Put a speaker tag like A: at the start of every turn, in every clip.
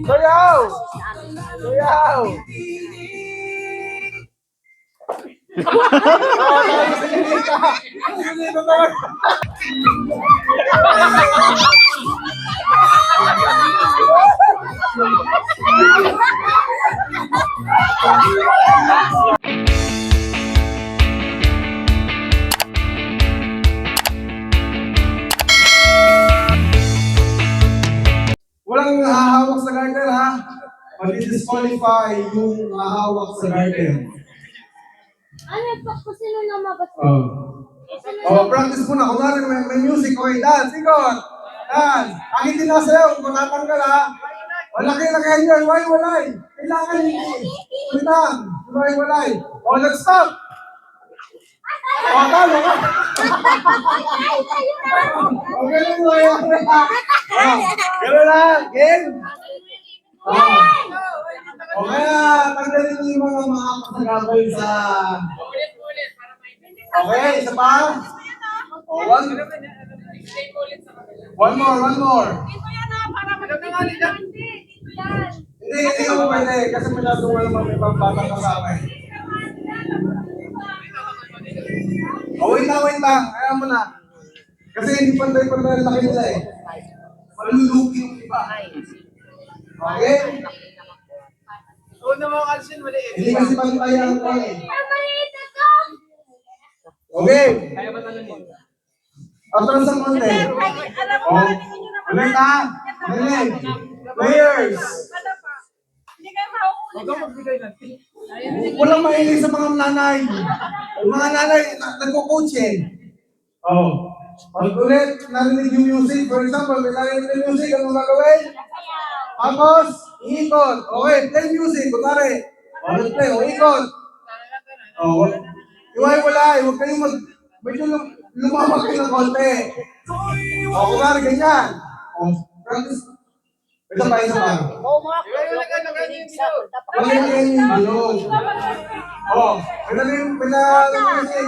A: Sayaw! Sayaw! Walang hahawak sa garter ha. Madi-disqualify yung hahawak sa garter.
B: Ano po kung sino na mabasa?
A: Practice muna. Kunwari may music. Okay, dance. Ikot. Dance. Ang hindi nasayaw, kung natanggal ha. Walaki-lakihan yun. Walay-walay. Kailangan hindi. Kulitang. Walay-walay. Let's stop. Talo ka. Ganun mo yan. Ganun lang. Game. Tanggalin niyo yung mga makakasagabal sa... Okay, isa pa. One more. Hindi mo pwede. Kasi masyadong may pambatang kasama eh. Wait lang. Ayaw mo na. Kasi hindi pantay-pantay ang laki nila eh. Malulugi yung iba. Okay? Hindi kasi pantay ang laki eh. Okay. Atras ang konti. Ulit ha. Ulit. Players. Walang mahilig sa mga nanay. Yung mga nanay, nagko-coach eh. Pag ulit, narinig yung music. For example, may narinig yung music, anong gagawin? Tapos, iikot. Okay, play music. Kunwari. Let's play. Ikot. Iwalay. Huwag kayong medyo lumamag kayo ng konti. Kunwari, ganyan. Practice. Isa pa. Ganyan yung bilog. Pinag-music.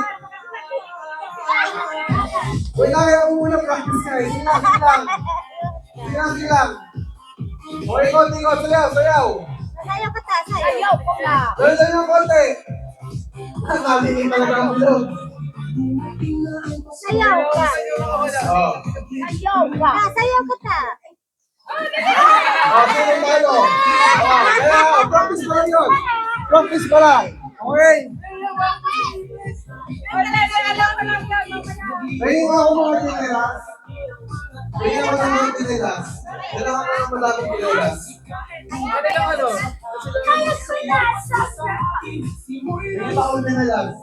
A: Wait lang, ayaw muna practice ka eh. Sige lang. Ikot, sayaw.
B: Sayaw ka ta, sayaw ko na.
A: Sayaw ng konti. Nalinig talaga ang bilog.
B: Sayaw ka. Sayaw ka ta.
A: Sige tayo. Practice pa lang yun. Practice pa lang. Okay. Ngayon ako mga tinelas. Kailangan ko ng malapit tinelas. Hindi pa ako tinelas.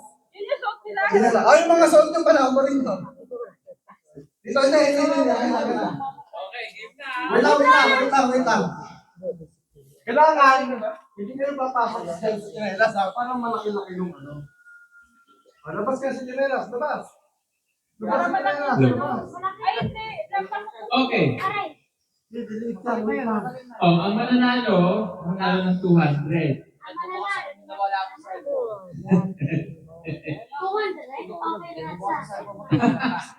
A: Ay, yung mga suot nyo pala, ako rin to. Dito na. Wait lang. Kailangan, hindi nyo papasok sa tinelas ha. Parang malaki-laki yung ano. Labas ka sa tinelas, labas.
C: Okay. Ang mananalo ng 200.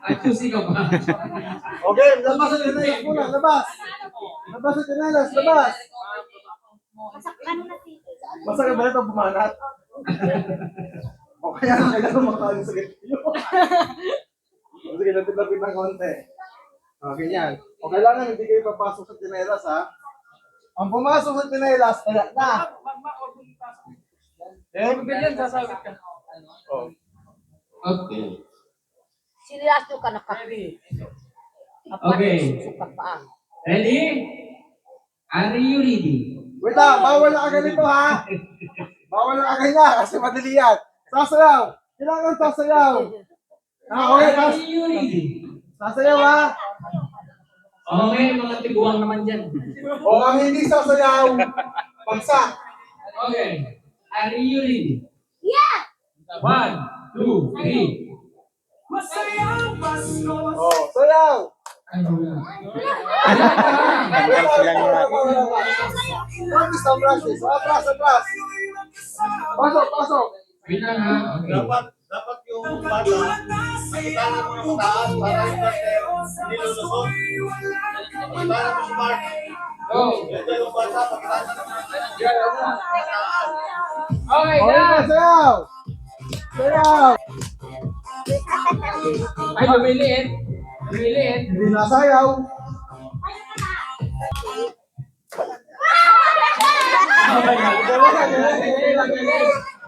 C: Ay, ikaw pa.
A: Okay, labas sa tinelas muna, labas. Labas sa tinelas, labas. Basta ka ba ito bumanat? O kaya kailangan makakain sa ganyan. Sige, lapit-lapit ng konti. Ganyan. O kailangan hindi kayo papasok sa tinelas ha. Ang pumasok sa tinelas, kaya na.
D: Ganyan, sasabit ka.
C: Okay.
B: Seryoso ka na ka.
C: Okay. Ready? Are you ready?
A: Wait lang, bawal na ganito ha. Bawal na ganyan kasi madali yan. Sasayaw. Kailangan sasayaw. Okay,
C: Are you ready?
A: sasayaw ha.
C: Okay, mga tiguang naman dyan.
A: O ang hindi sasayaw, pagsak.
C: Okay. Are you ready?
B: Yeah!
C: 1, 2, 3.
A: Sayaw. Practice. Atras. Pasok.
C: Wait lang ha. Okay.
E: Dapat yung bata, nakita mo ng taas para yung hindi lulusot.
C: Go. Okay,
A: Okay,
C: yan.
A: sayaw! Sayaw!
C: Ay, lumiliit. Lumiliit.
A: Hindi nasayaw.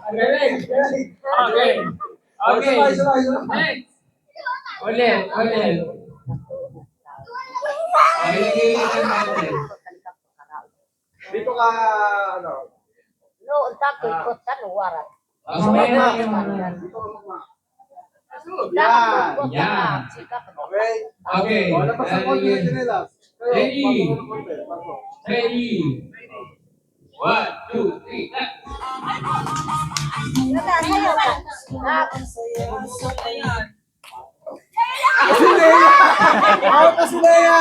C: Ang galing. Okay. Okay. Next. Ulit. Ulit. Okay, lagay natin.
A: Dito ka, ano?
B: No, unta ko ikot ka no warat.
C: Okay.
A: Yan.
C: Yan.
A: Okay.
C: Okay.
A: O, labas ang konti ng chinelas. Kayo,
C: Ready.
A: pasok ng konti. Pasok.
C: Ready. 1, 2, 3.
B: Nata, sayaw ka.
A: Si Leia! Ako pa si Leia!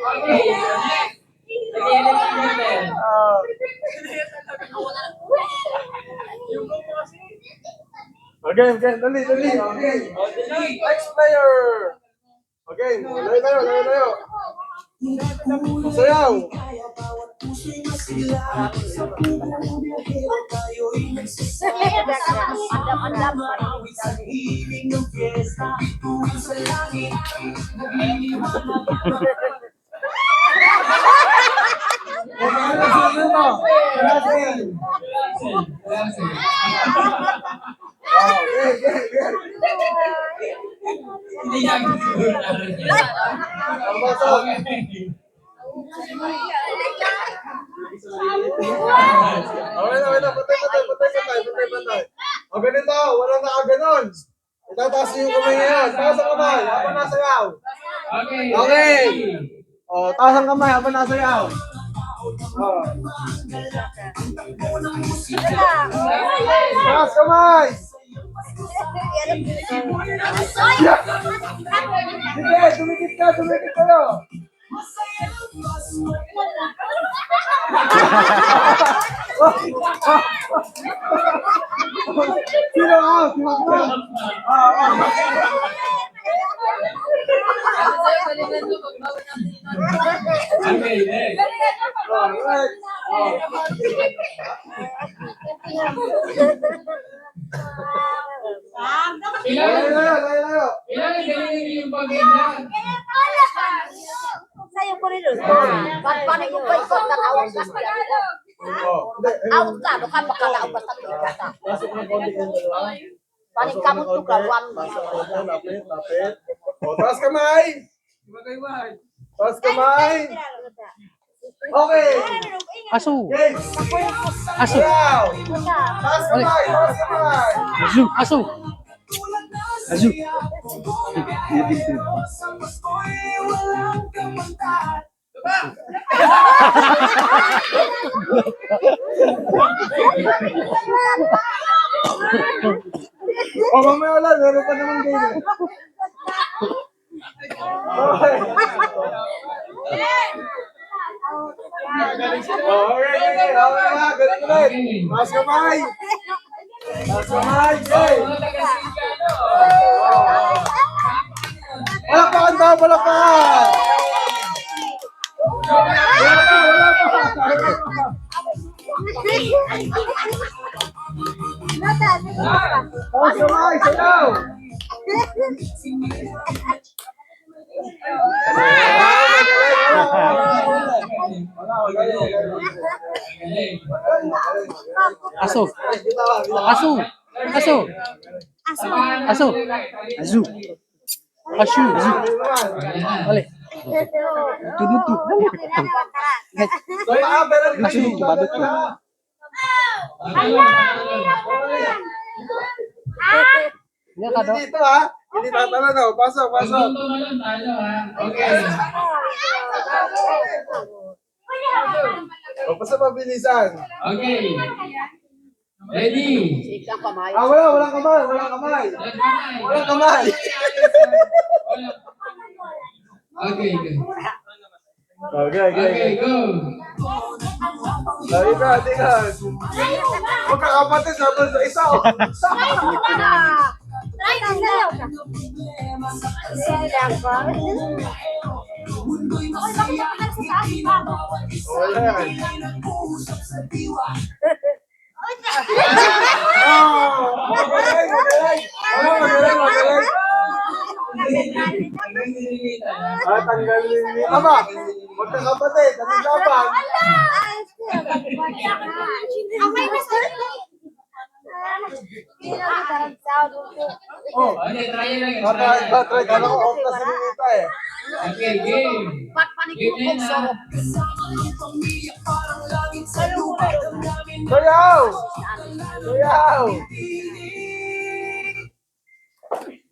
C: Okay. Next. Lagyan natin.
A: Okay, okay. Dali, dali. Okay. Next player. Okay. Layo. Sayaw.
B: Andam-andam.
A: Relaxing. Okay, okay.
C: Hindi niya
A: Pasok. Okay na. Patay. O ganito, walang nakaganon. Itataas niyo yung kamay ngayon. Taas ang kamay, habang nasayaw.
C: Okay.
A: Okay. O, taas ang kamay, habang nasayaw. O. Taas kamay. Sige, dumikit kayo. Sino ka?
C: Okay, next.
A: Layo.
C: Ilan galing yung pag-ganyan?
B: Sayaw ko rin doon. Paano yung ba ikot ka awag sa Awag ka, no ka makalaw basta tigat ka.
A: Pasok ng konti yung dalawa.
B: Paning kamot to ka, one.
A: Lapit. O, taas kamay. Taas kamay. Okay.
E: Aso.
A: Game.
E: Aso.
A: Sayaw. Taas kamay.
E: Azu. Aso. Azu.
A: O, mamaya lang. Meron pa naman game. Okay. Okay. Ganun ulit. Taas kamay. Taas kamay. Okay. Palakpakan daw, palakpakan.
B: Nata,
A: Taas kamay, sayaw.
E: Aso. Aso. Aso. Aso. Azu. Asu. Azu. Ole. Tudutu. Langsung badut. Ini kado.
A: Dito ha. Hindi tatala daw. Pasok.
C: Tumalon tayo, ha? Okay.
A: O, basta mabilisan.
C: Okay. Ready?
B: Ika kamay.
A: Walang kamay. Walang kamay.
C: Okay, good.
A: Okay,
C: go.
A: Tingnan. Magkakapatid, sabi sa isa.
B: Nata, sayaw ka. Silang ko.
A: Wala yan. Magaling, magaling. Wala, magaling, magaling. Tanggalin niya. Tama. Magkakapatid. Anong laban?
B: Amay na sa
A: Oh.
C: Okay, try lang yun.
A: Try. Kala ko off na si Ninita eh.
C: Okay, game. Game na.
A: Sayaw! Sayaw!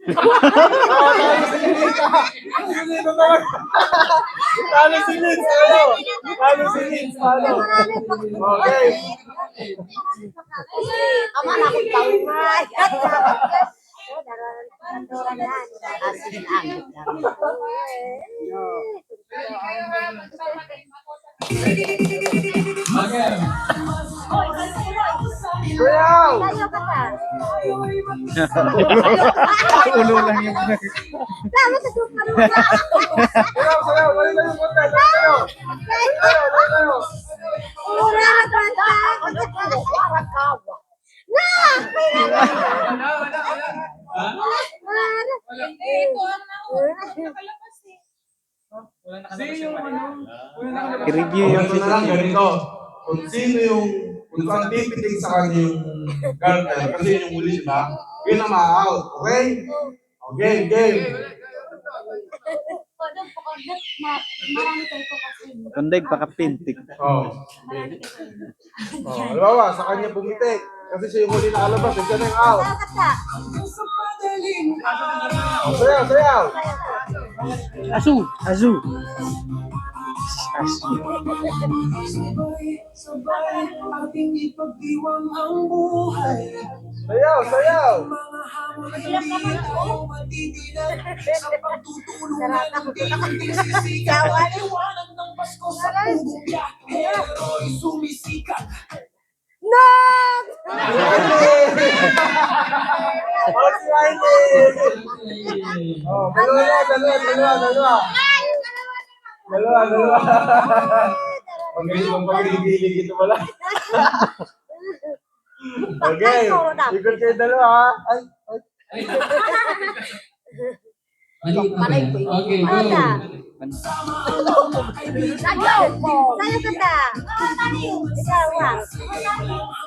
A: Talo si Ninita! Ninita talaga! Talo si Nins! Talo si Nins! Okay.
B: Ama na akong tawag.
C: Okay.
A: Sayaw!
B: Tayo ka ta.
E: Ulo lang yung
B: Tama sa super.
A: Sayaw! Sayaw! Dali na yung konti! Sayaw! Sayaw!
B: Ura ka ta. Na!
E: i-review yung
A: Ano na lang ganito? Kung sino yung kung saan pipitig sa kanya yung girlfriend kasi yun yung huli, diba? Yun ang ma-out. Okay? Okay, game.
E: Kundag pakapintik.
A: Oh. Oh, halimbawa, sa kanya pumitik. Kasi siya yung huli na alabas, siya na yung out. Oh, sayaw, sayaw.
E: Asu! Asu! Asu!
A: Sayaw, sayaw.
B: No!
A: Oh, si Riley. Oh, dalawa. Pag ganitong pag-ibig ito pala. Okay, ikot kayo dalawa ha. Ay.
C: Mali pa yan. Okay, go.
B: Sayo po. Sayo ka ta. Ikaw ha.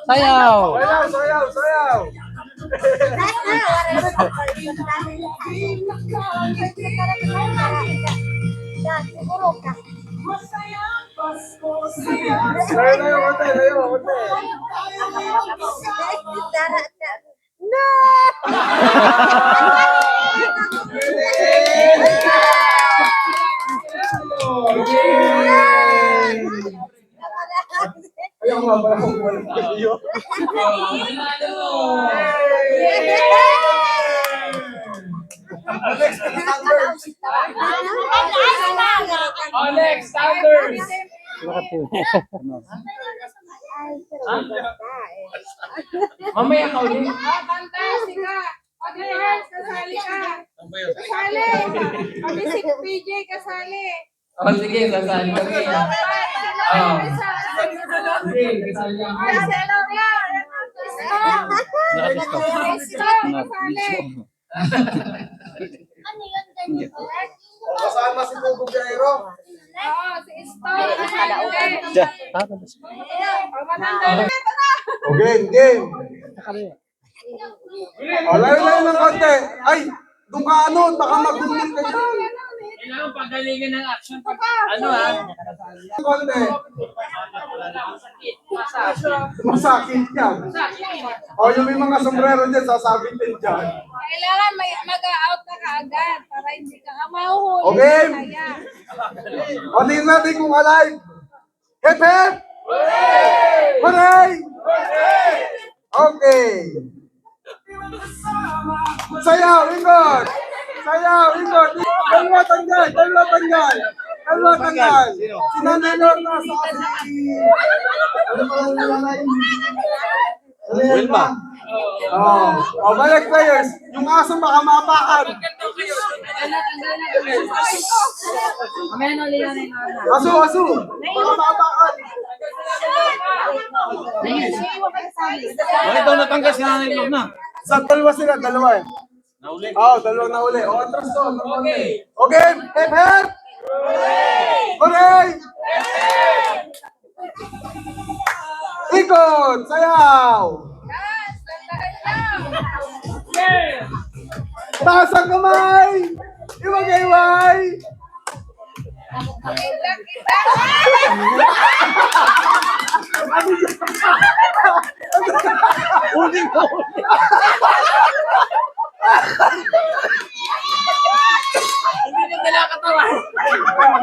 E: Sayaw!
A: Sayaw.
B: Siguro ka.
A: Sayaw, konti.
B: No!
A: Ayaw nga pala kung wala kayo. Next standards.
C: Oh, next, standards. Mamaya ka ulit.
F: Fantastica! Adrian, kasali ka! Kasali! Pati si PJ kasali!
C: Oh, sige, sasali kami. Oh. Sige, kasali ako.
F: Marcelo yan! Kasali!
A: Kasama si Tugo Jairo.
F: Oo, si Stone kasali ulit!
A: Game. Layo ng konti. Ay, doon ka baka mag-dumit ka dyan.
C: Kailangan pagalingan ng action. Ano ha?
A: Konti. Masakit yan. O, yung may mga sombrero dyan, sasabitin dyan.
F: Kailangan mag-out na kaagad para hindi ka mahuhuli.
A: Okay.
F: Kaya.
A: O, tingnan natin kung alive. Hep, hep! Hooray! Okay. Sayaw, ikot! Dalawa tanggal! Si Nanay Lorna sa ano pa lang yung nanay?
E: Wilma.
A: Oh, balik players. Yung aso baka mapakan.
F: Mamaya na ulit na yung
A: Aso, aso! Pakatataan!
E: Bakit daw natanggal si Nanay Lord na?
A: Sa dalawa sila, dalawa eh. Nauli? Oo, dalawang nauli. O, atras to. Okay. Okay, hep hep! Hooray! Ikot! Sayaw! Taas ang kamay! Iwag-iway!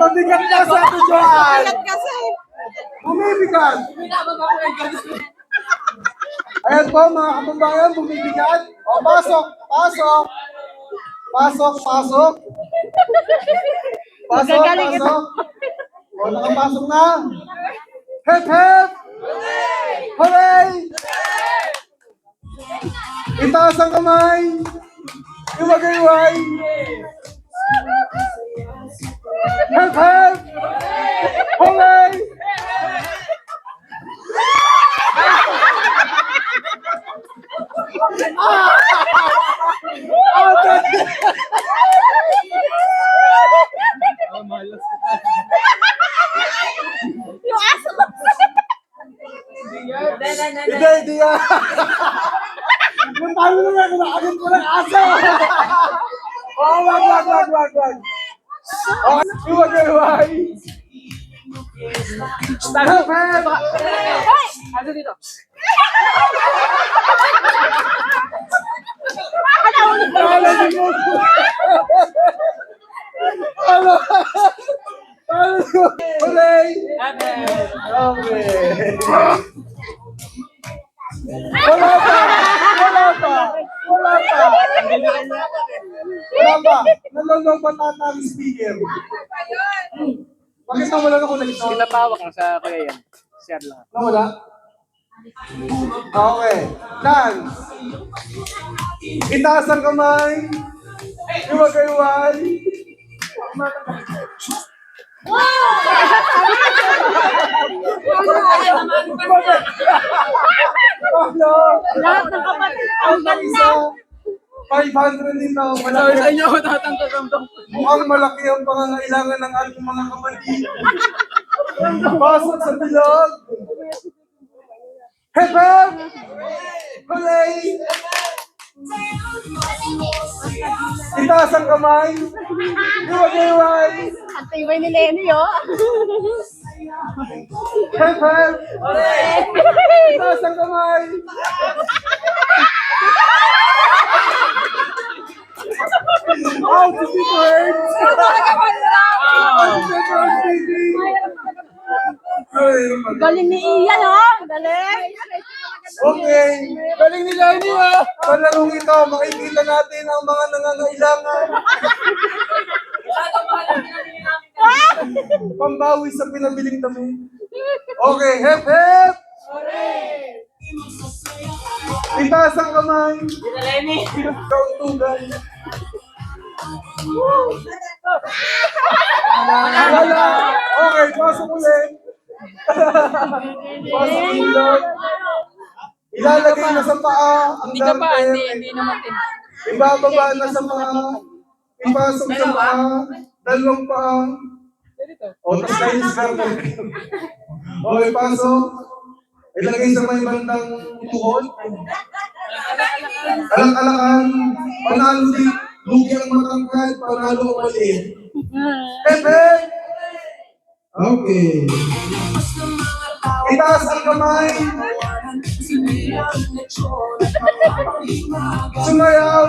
A: Mabigat ka sa ito, Joan! Bumibigat! Ayan po, mga kababayan, bumibigat. O, pasok! Pasok! Pasok! Pasok! Pasok! Pasok! O, nakapasok na! Hep hep! Hooray! Itaas ang kamay! Iwag-iway! Hep hep! Hooray!
B: Yung aso mo.
A: Hindi yan. Kung tayo naman, kinakagat ko ng aso. Oo, wag. Iwag-iway. Hep hep!
D: Ano dito?
A: Ano? Hooray! Okay. Wala pa. Nalolobot ata ang speaker. Bakit nawala na connection?
D: Pinapawak lang sa kaya yan. Share lang.
A: Nawala? Okay. Dance. Itaas ang kamay. Iwag-iway.
B: Lahat ng kapatid. Ang ganda.
A: 500 dito.
D: Sabi sa inyo, tatanggal.
A: Mukhang malaki ang pangangailangan ng ating mga kapatid. Pasok sa bilog. Hep hep! Hooray! Itaas ang kamay. Iwag-iway.
B: Ang tibay ni Lenny, oh.
A: Hep hep! Itaas ang kamay. Oh, the big words!
B: Galing ni Ian, oh. Galing.
A: Okay. Galing ni Lenny, ah. Sa larong ito, makikita natin ang mga nangangailangan. Pambawi sa pinabiling dami. Okay, hep hep! Itaas ang kamay. Kauntugan. Wala. Okay, pasok ulit. Pasok ulit. Ilalagay na sa paa ang
D: Hindi ka pa,
A: damper.
D: hindi naman din.
A: Ibababa na sa paa. Ipasok sa paa. Dalawang paa. O, tapos tayo sa garden. Okay, pasok. Ilagay sa may bandang tuhod. Alak-alakan. Panalo di. Lugi ang matangkad. Panalo ang maliit. Pepe! Okay. Itaas ang kamay. Sumayaw.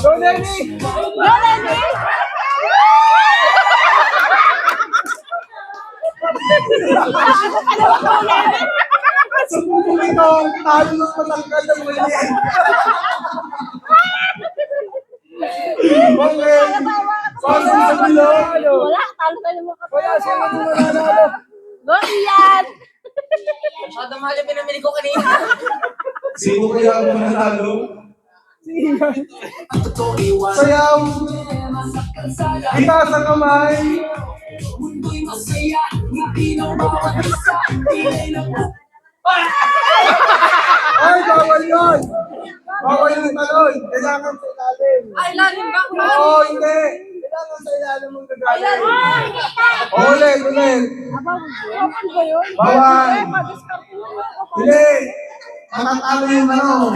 A: Go, Lenny!
B: Go, Lenny.
A: Sa pupong ito, talo ng matangkad ang maliit. Okay. Pasok sa bilog.
B: Wala, talo tayo ng mga kapatid.
A: Wala siya mananalo.
B: Go, Ian.
F: Masyado mahal yung pinamili ko kanina.
A: Sino kaya ang mananalo?
D: Si
A: Sayaw. Itaas ang kamay. Ay, bawal yun. Bawal yung talon. Kailangan sa ilalim.
F: Ay, lalim ba?
A: Oo, hindi. Kailangan sa ilalim mong gagaling. Ulit, ulit. Bawal. Hindi. Matatalo yung ano.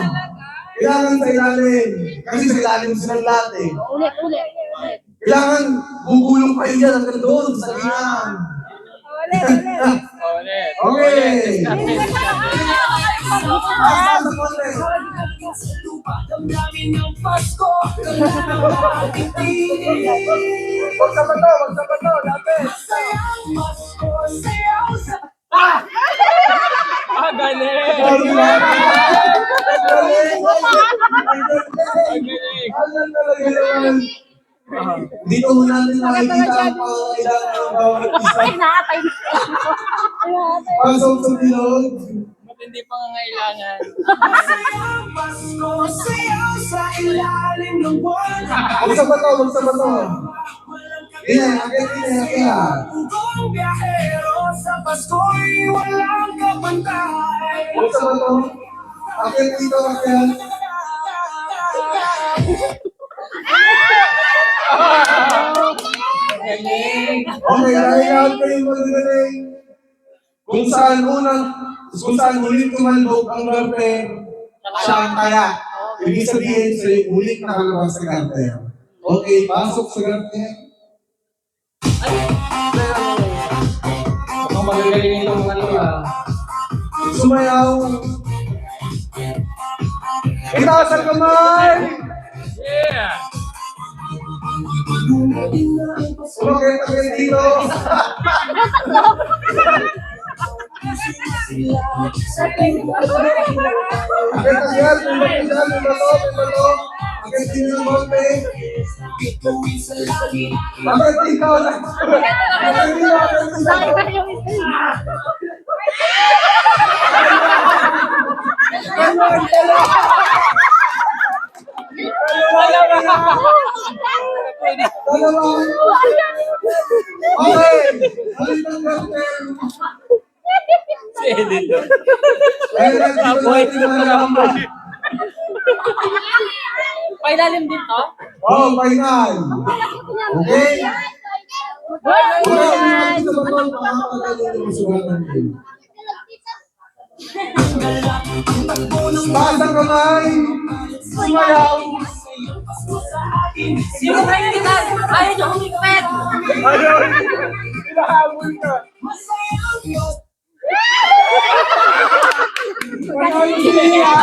A: Kailangan sa ilalim. Kasi sa ilalim silang lahat eh.
B: Ulit.
A: Kailangan bubulong kayo dyan hanggang doon sa liang.
C: Ulit.
A: Okay. Asa sa konti. Wag sa bato. Lapit.
C: Ah, galing!
A: Alam talaga naman. Dito mo natin nakikita ang pangangailangan ng bawat isa. Pasok sa bilog.
C: Ba't hindi pa nga kailangan?
A: Wag sa bato. Yan, akit. Wag sa bato. Akit dito, akit.
C: Galing!
A: Okay, lahat kayo magaling. Kung saan huling tumandog ang garter, siya ang taya. Ibig sabihin, siya yung huling nakalabas sa garter. Okay, pasok sa garter.
C: Ang magagaling itong ano ah.
A: Sumayaw. Itaas ang kamay!
C: Yeah!
A: Sumakit ang kayo dito. Akit ang yan, may bato. Akit din yung monte. Akit dito. Dalawa. Okay. Halit ang garter.
C: Si Edith doon.
A: Ayun ang dito natin nalaman.
F: Pailalim din to?
A: Oh, final. Okay? Wala sa bato, makakagaling ng sugatan din. Taas ang kamay. Sumayaw.
F: Sino ba yung kita? Ayaw niyo humigpit!
A: Ayun. Hinahabol ka. Panalo siya.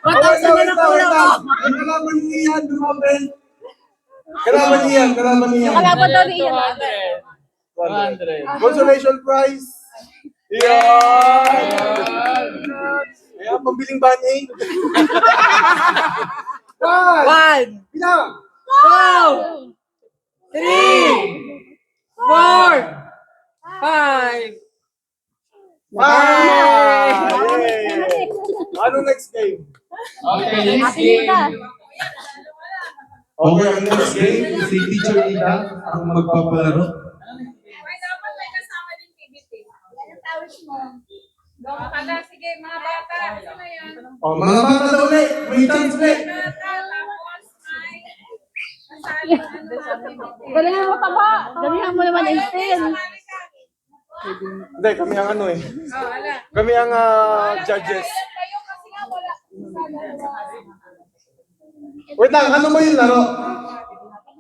F: Matapos na na po lang.
A: Kalaban niya yan, dumabel. Kalaban niya.
B: Kalaban daw ni Ian.
C: 200.
A: Consolation prize. Yan. Ayan, pambiling banyay. One. Ilang?
F: 2, 3, 4, 5.
A: Ano next game?
C: Okay, next
B: Ate
C: game.
B: Nita.
A: Okay, ang next game, si Teacher Ida ang magpapalaro.
F: Ay, dapat may kasama din PBT. Kala, sige, mga bata. Sino yan?
A: O, mga bata na ulit. May chance ulit.
F: Tapos ay nasali ano.
B: Galingan mo taba. Galingan mo naman yung pen.
F: Sumali ka.
A: Hindi, kami ang ano eh.
F: Oh, ala.
A: Kami ang judges.
F: Kayo kasi nga wala.
A: Wait lang, ano ba yung laro?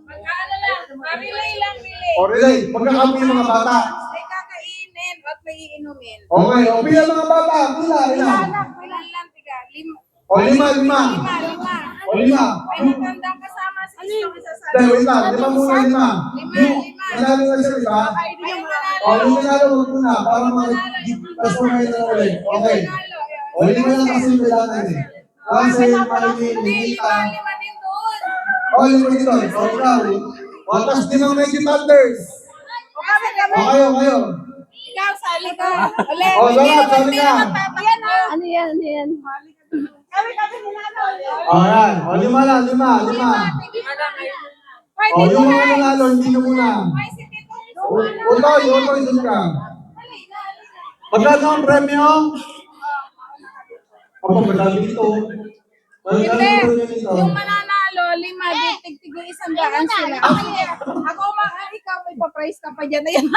F: Magkaano lang, relay lang, relay.
A: O, relay, magkakapi yung mga bata.
F: May kakainin at may iinumin.
A: Okay, o pila mga bata. Pila.
F: Ilan lang, tiga.
A: O, lima.
F: Lima.
A: O, lima.
F: May magandang kasama sa isang isasali.
A: Hindi, wait lang. Lima muna, lima.
F: Lima.
A: Manalo na siya, di ba?
F: Ayun
A: O, yung manalo, wag muna. Para mas mamay na ulit. Okay. O, lima lang kasi yung kailangan eh. Kasi
F: Lima din doon.
A: O, lima dito. O, ikaw. O, tapos din ang Magic Thunders.
F: O kami.
A: O, kayo.
F: Ikaw, sali ka. Ulit.
A: O, lahat, sali ka.
F: Magpapakita
B: Ano yan? Ano yan?
A: O, yan. O, lima lang, lima.
F: Pwede
A: Yung mga
F: na.
A: nanalo, hindi na muna.
F: Ay, si Tito.
A: Utoy, dun ka. Magkano ang premyo? Ako, madami dito. Madami
F: Hindi.
A: ang premyo dito.
F: Yung mananalo, 5, tig-tig yung 100 sila. Ako, ikaw, may pa-price ka pa dyan. Ayan.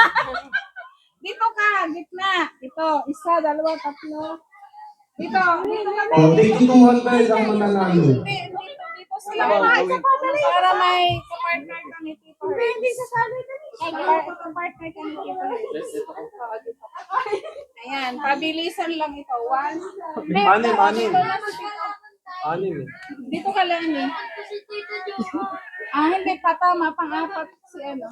F: Dito ka, gitna. Ito, 1, 2, 3. Dito ka.
A: O, take 200 ang mananalo.
F: Dito sila. Para may kapartner kami dito. Hindi sa sabi ka kapartner kami dito. Ayan, pabilisan lang ito. 1.
D: Anim.
F: Dito ka lang eh. Hindi pa tama. Pang-apat si ano.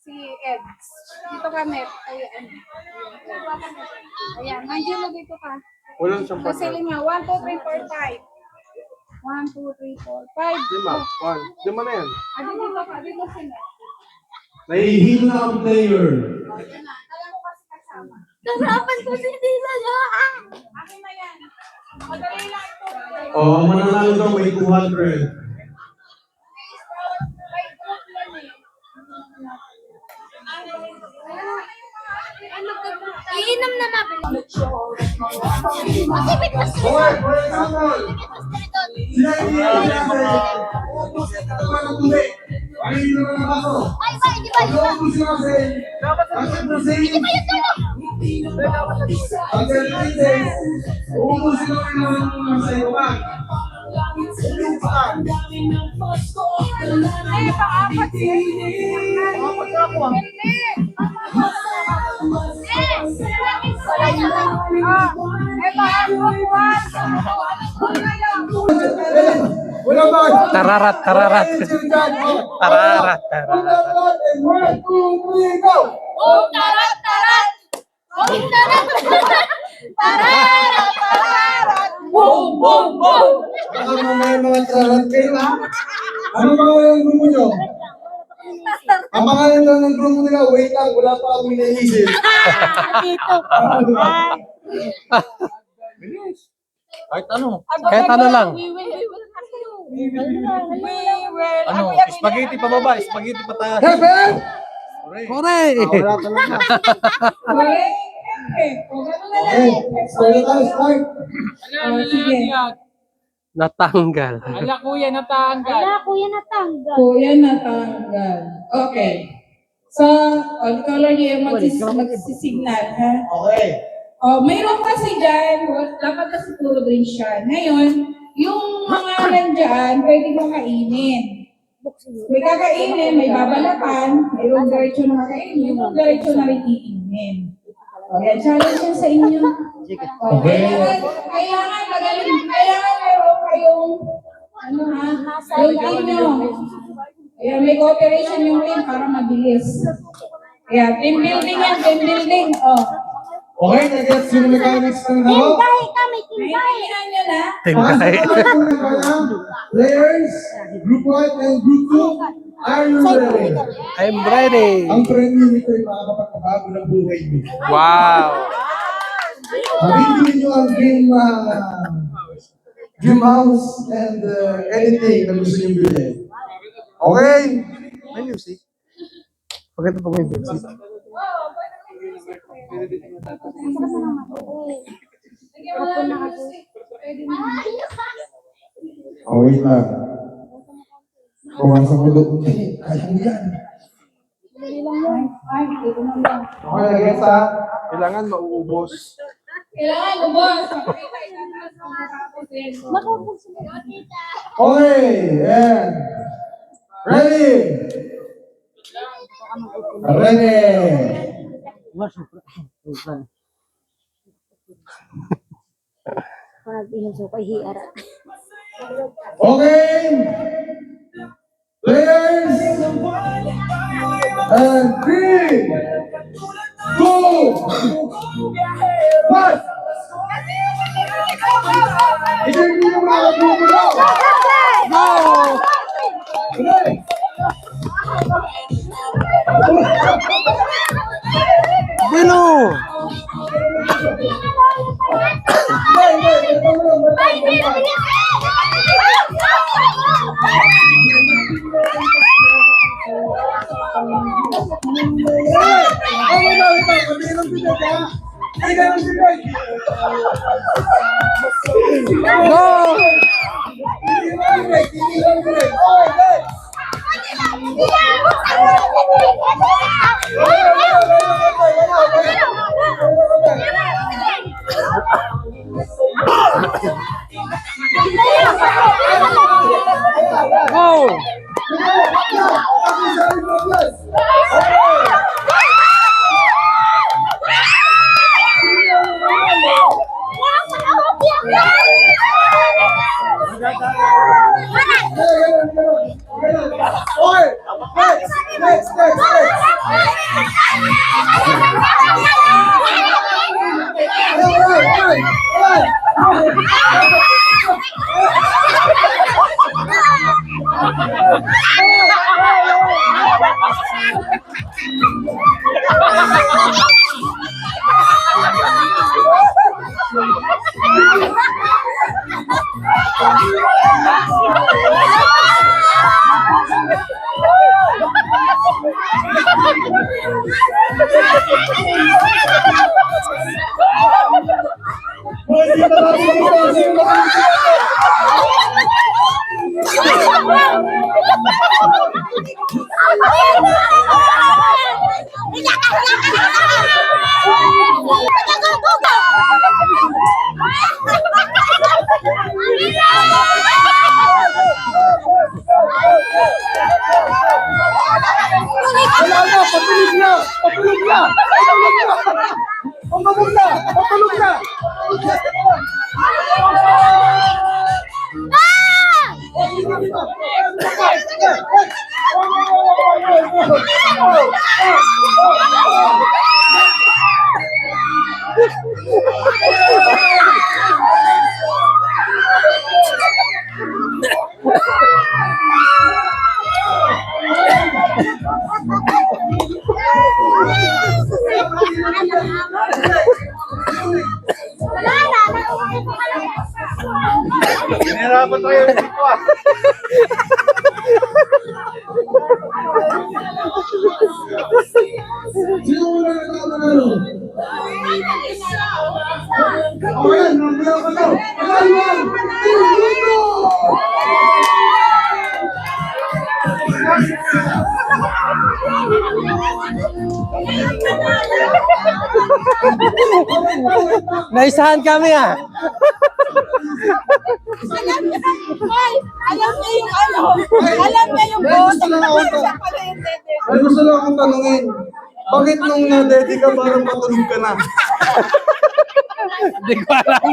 F: Si Eds. Dito ka, Net. Ayan, Angelo, dito ka.
D: Walang siyang
F: Kasi 5. 1, 2, 3, 4, 5. 1, 2, 3, 4, 5.
D: Lima na yan.
F: Dito ka, dito sila.
A: Nahihil na ang player.
F: Alam mo kasi kasama.
B: Kasama ko si Tita niya.
F: Akin na yan. Madali lang ito.
A: O, ang mananalo daw may 200.
F: By group yan eh.
B: Iinom na mabili. Kasi bitmas ka
A: Okay, for example, sila hindi ubus na naman ang tuli. Ay, hindi naman ang baso.
B: Ay, ba? Di ba? Di ba?
A: Ubus na kasi. Kasi proceed.
B: Di ba yung tulong?
A: Ang services, ubus na naman ang sa iyo ba? Ubus pa.
F: Hindi, pang-apat siya. Pang-apat na ako. Hindi.
A: Wala ba?
E: Tararat, tararat. Tararat, tararat.
A: 1, 2, 3, go!
B: Tarat, tarat! Tarat! Tarat! Tarat! Boom! Boom! Boom!
A: Baka mamaya mga tararat kayo ha? Ano pangalan ng grupo nyo? Ang pangalan lang ng grupo nila, wait lang, wala pa kami naisip.
E: Kahit ano. Kahit ano lang. Ano? Spaghetti pa baba, spaghetti pa tayo.
A: Heaven!
E: Kore!
A: Wala talaga. Okay, start tayo, start.
E: Natanggal.
D: Ala kuya, natanggal.
B: Wala, kuya natanggal.
F: Kuya natanggal. Okay. So, on color niyo yung magsisignal, ha?
A: Okay.
F: Mayroon kasi dyan, dapat kasi puro green siya. Ngayon, yung mga nandyan, pwede mo kainin. May kakainin, may babalatan, mayroong diretso na kakainin, yung diretso na rin iinin. Okay, challenge yan sa inyo. Kailangan magaling, kailangan meron kayong, ano ha, yung team nyo. Ayan, may cooperation yung team para mabilis. Kaya, team building yan, team building.
A: Okay, nag-gets yung mechanics ng laro.
B: Tindahe kami, tindahe.
F: Naiintindihan nyo na?
E: Tingay.
A: Players, group 1 and group 2, are you ready?
E: I'm ready.
A: Ang premyo nito ay makakapagpabago ng buhay niyo.
E: Wow.
A: Mabibili niyo ang dream house and anything na gusto niyo bilhin. Okay? May music. Pagkita pa may music. Oh, wait lang. Kumasok mo doon. Kaya mo yan. Okay, nag-gets ha? Kailangan mauubos.
F: Kailangan ubos.
A: Okay, and ready. Ready.
B: Pag inuso ko, hiara.
A: Okay. Players. And 3, 2, 1. Ito yung mga grupo mo. Go! Ready.
E: Bilo! Go!
A: Wala na, patulog na! Patulog na! Patulog na! Patulog na! Patulog na!
E: Pinahirapan tayo dito ah.
A: Sino muna nagkakanalo? Ayan, mamaya ka na! Ayan! Tingnan!
E: Naisahan kami ah.
B: Alam niya yung ano. Alam niya yung boss.
A: Ay, gusto lang akong tanungin. Bakit nung na-ready ka, parang matulog ka na?
E: Hindi ko alam.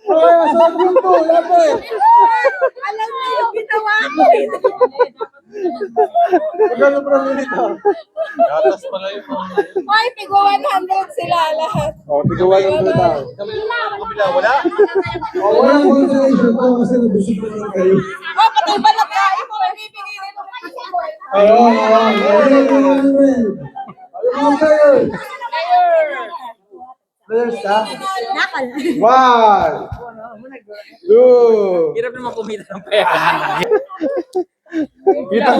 A: Ay, asabi yung to, lapay!
B: Alam niya yung ginawa ko.
A: Magkano pa dito?
E: Gatas pala yun.
F: Ay, tigo 100 sila lahat.
A: O, tigawa yung tuta.
E: Kabila, wala?
A: O, walang consolation to kasi nabusog na lang kayo.
F: Oh, patay ba na kain mo? Bibigay rin mo.
A: Oo, oo. Ayun kayo. Players ka?
B: Nakal.
A: 1, 2,
C: Hirap naman kumita ng pera.
E: Kita